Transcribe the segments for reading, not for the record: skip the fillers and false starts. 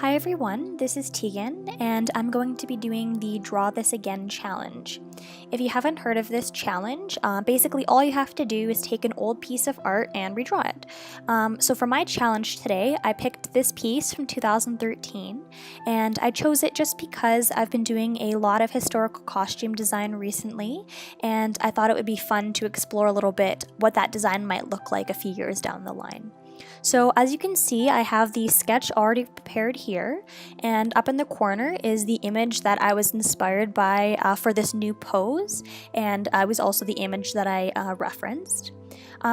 Hi everyone, this is Tegan, and I'm going to be doing the Draw This Again challenge. If you haven't heard of this challenge, basically all you have to do is take an old piece of art and redraw it. So for my challenge today, I picked this piece from 2013, and I chose it just because I've been doing a lot of historical costume design recently, and I thought it would be fun to explore a little bit what that design might look like a few years down the line. So as you can see, I have the sketch already prepared here, and up in the corner is the image that I was inspired by for this new pose, and was also the image that I referenced.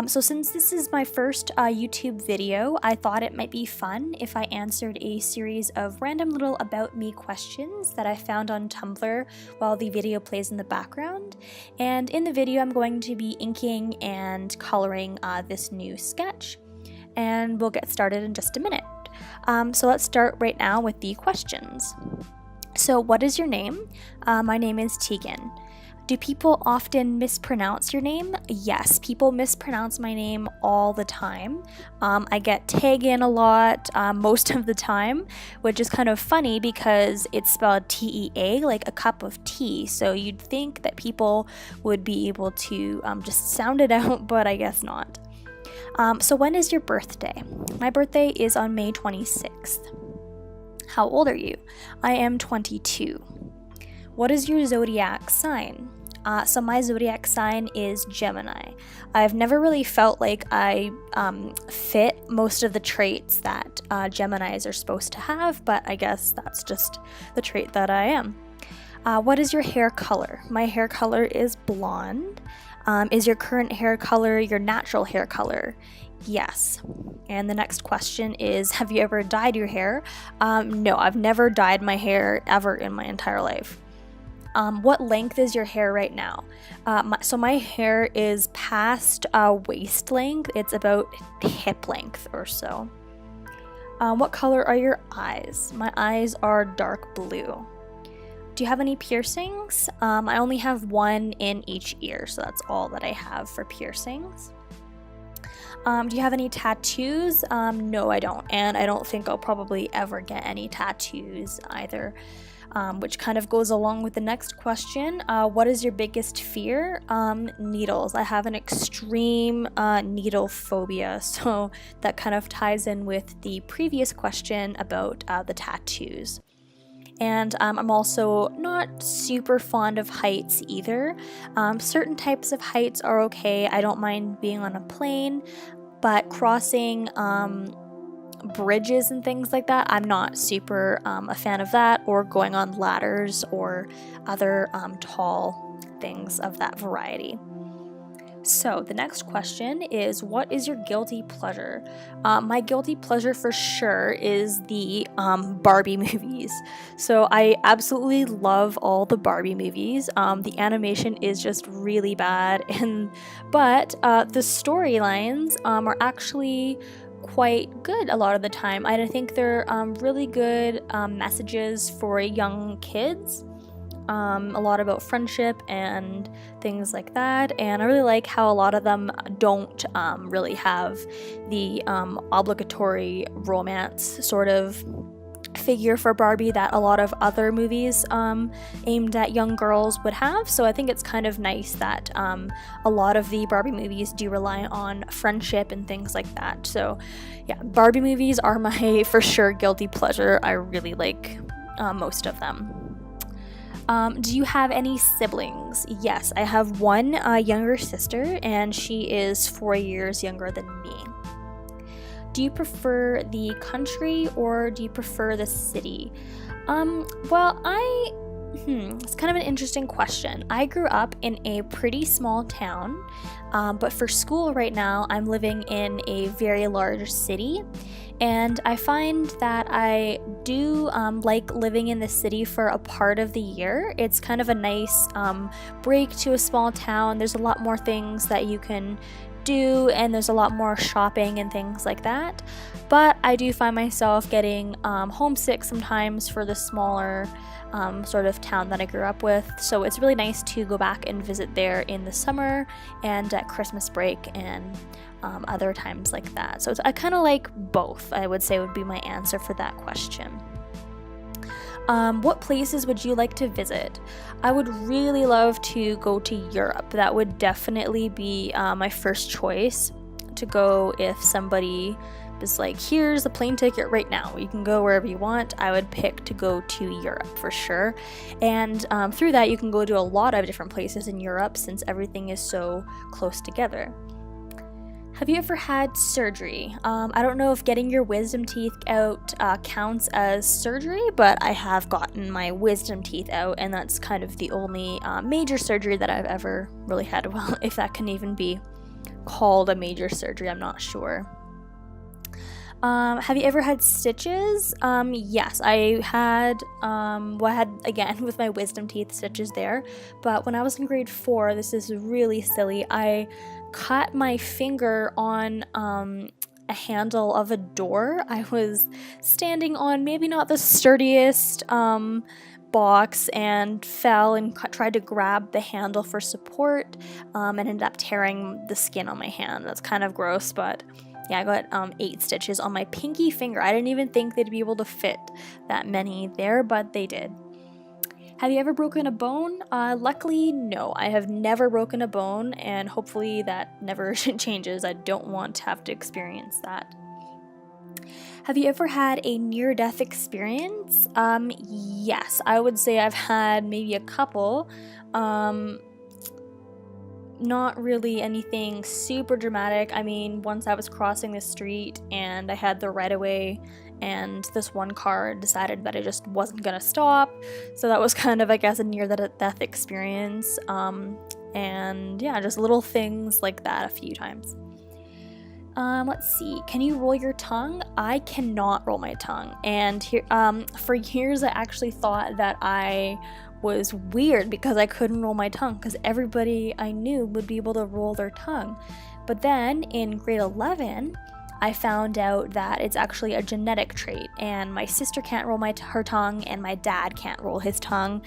So since this is my first YouTube video, I thought it might be fun if I answered a series of random little about me questions that I found on Tumblr while the video plays in the background. And in the video, I'm going to be inking and coloring this new sketch. And we'll get started in just a minute. So let's start right now with the questions. So what is your name? My name is Tegan. Do people often mispronounce your name? Yes, people mispronounce my name all the time. I get Tegan a lot most of the time, which is kind of funny because it's spelled T-E-A, like a cup of tea. So you'd think that people would be able to just sound it out, but I guess not. So when is your birthday? My birthday is on May 26th. How old are you? I am 22. What is your zodiac sign? So my zodiac sign is Gemini. I've never really felt like I fit most of the traits that Geminis are supposed to have, but I guess that's just the trait that I am. What is your hair color? My hair color is blonde. Is your current hair color your natural hair color? Yes. And the next question is, have you ever dyed your hair? No, I've never dyed my hair ever in my entire life. What length is your hair right now? So my hair is past waist length. It's about hip length or so. What color are your eyes? My eyes are dark blue. Do you have any piercings? I only have one in each ear, so that's all that I have for piercings. Do you have any tattoos? No, I don't, and I don't think I'll probably ever get any tattoos either, which kind of goes along with the next question. What is your biggest fear? Needles. I have an extreme needle phobia, so that kind of ties in with the previous question about the tattoos. And I'm also not super fond of heights either. Certain types of heights are okay. I don't mind being on a plane, but crossing bridges and things like that, I'm not super a fan of that, or going on ladders or other tall things of that variety. So the next question is, what is your guilty pleasure? My guilty pleasure for sure is the Barbie movies. So I absolutely love all the Barbie movies. The animation is just really bad, but the storylines are actually quite good a lot of the time. I think they're really good messages for young kids. A lot about friendship and things like that, and I really like how a lot of them don't really have the obligatory romance sort of figure for Barbie that a lot of other movies aimed at young girls would have. So I think it's kind of nice that a lot of the Barbie movies do rely on friendship and things like that. So yeah, Barbie movies are my for sure guilty pleasure. I really like most of them. Do you have any siblings? Yes, I have one younger sister, and she is 4 years younger than me. Do you prefer the country or do you prefer the city? It's kind of an interesting question. I grew up in a pretty small town, but for school right now, I'm living in a very large city. And I find that I do like living in the city for a part of the year. It's kind of a nice break to a small town. There's a lot more things that you can do, and there's a lot more shopping and things like that. But I do find myself getting homesick sometimes for the smaller sort of town that I grew up with. So it's really nice to go back and visit there in the summer and at Christmas break and other times like that. So I kind of like both, I would say, would be my answer for that question. What places would you like to visit? I would really love to go to Europe. That would definitely be my first choice to go if somebody was like, here's a plane ticket right now, you can go wherever you want. I would pick to go to Europe for sure. And through that, you can go to a lot of different places in Europe since everything is so close together. Have you ever had surgery? I don't know if getting your wisdom teeth out counts as surgery, but I have gotten my wisdom teeth out, and that's kind of the only major surgery that I've ever really had. Well, if that can even be called a major surgery, I'm not sure. Have you ever had stitches? Yes, I had again with my wisdom teeth stitches there, but when I was in grade 4, this is really silly, I cut my finger on a handle of a door. I was standing on maybe not the sturdiest box and fell and tried to grab the handle for support and ended up tearing the skin on my hand. That's kind of gross, but yeah, I got 8 stitches on my pinky finger. I didn't even think they'd be able to fit that many there, but they did. Have you ever broken a bone? Luckily, no. I have never broken a bone, and hopefully that never changes. I don't want to have to experience that. Have you ever had a near-death experience? Yes, I would say I've had maybe a couple. Not really anything super dramatic. I mean, once I was crossing the street and I had the right of way, and this one car decided that it just wasn't gonna stop. So that was kind of, I guess, a near-death experience. And yeah, just little things like that a few times. Let's see. Can you roll your tongue? I cannot roll my tongue. And here, for years, I actually thought that I was weird because I couldn't roll my tongue, because everybody I knew would be able to roll their tongue. But then in grade 11, I found out that it's actually a genetic trait, and my sister can't roll her tongue, and my dad can't roll his tongue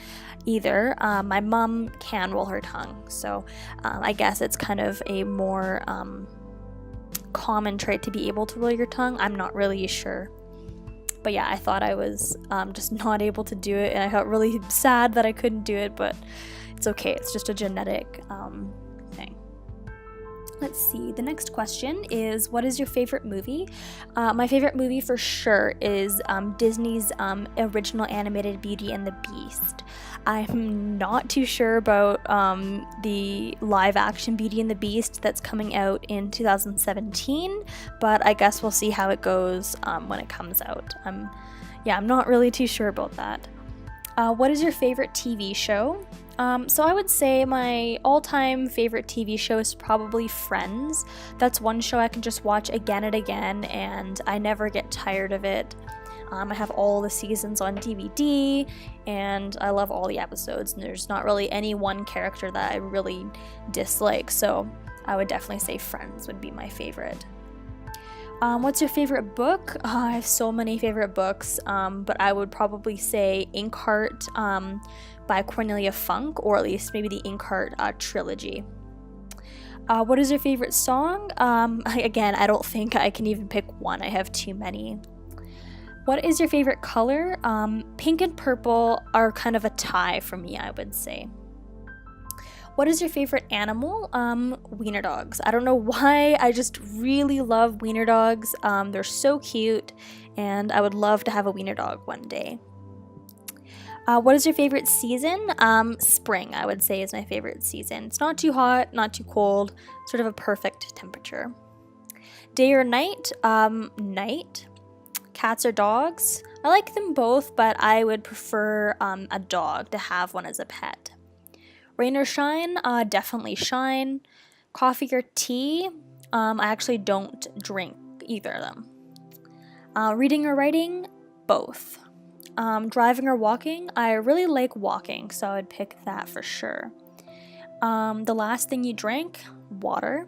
either. My mom can roll her tongue, so I guess it's kind of a more common trait to be able to roll your tongue. I'm not really sure. But yeah, I thought I was just not able to do it, and I felt really sad that I couldn't do it, but it's okay. It's just a genetic thing. Let's see. The next question is, what is your favorite movie? My favorite movie for sure is Disney's original animated Beauty and the Beast. I'm not too sure about the live-action Beauty and the Beast that's coming out in 2017, but I guess we'll see how it goes when it comes out. I'm not really too sure about that. What is your favorite TV show? So I would say my all-time favorite TV show is probably Friends. That's one show I can just watch again and again, and I never get tired of it. I have all the seasons on DVD, and I love all the episodes, and there's not really any one character that I really dislike, so I would definitely say Friends would be my favorite. What's your favorite book? I have so many favorite books, but I would probably say Inkheart by Cornelia Funk, or at least maybe the Inkheart trilogy. What is your favorite song? Again, I don't think I can even pick one. I have too many. What is your favorite color? Pink and purple are kind of a tie for me, I would say. What is your favorite animal? Wiener dogs. I don't know why, I just really love wiener dogs. They're so cute, and I would love to have a wiener dog one day. What is your favorite season? Spring, I would say, is my favorite season. It's not too hot, not too cold, sort of a perfect temperature. Day or night? Night. Cats or dogs? I like them both, but I would prefer a dog, to have one as a pet. Rain or shine? Definitely shine. Coffee or tea? I actually don't drink either of them. Reading or writing? Both. Driving or walking? I really like walking, so I would pick that for sure. The last thing you drank? Water.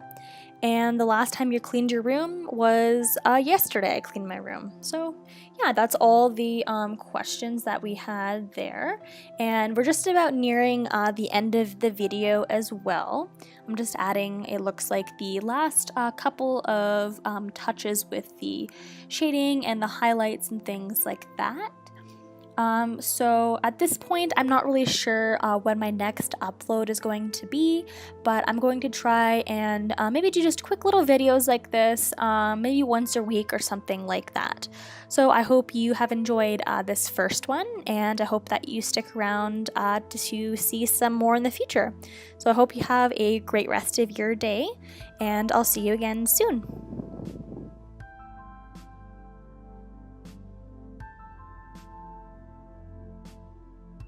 And the last time you cleaned your room was yesterday. I cleaned my room. So yeah, that's all the questions that we had there. And we're just about nearing the end of the video as well. I'm just adding, it looks like, the last couple of touches with the shading and the highlights and things like that. So at this point, I'm not really sure when my next upload is going to be, but I'm going to try and maybe do just quick little videos like this, maybe once a week or something like that. So I hope you have enjoyed this first one, and I hope that you stick around to see some more in the future. So I hope you have a great rest of your day, and I'll see you again soon.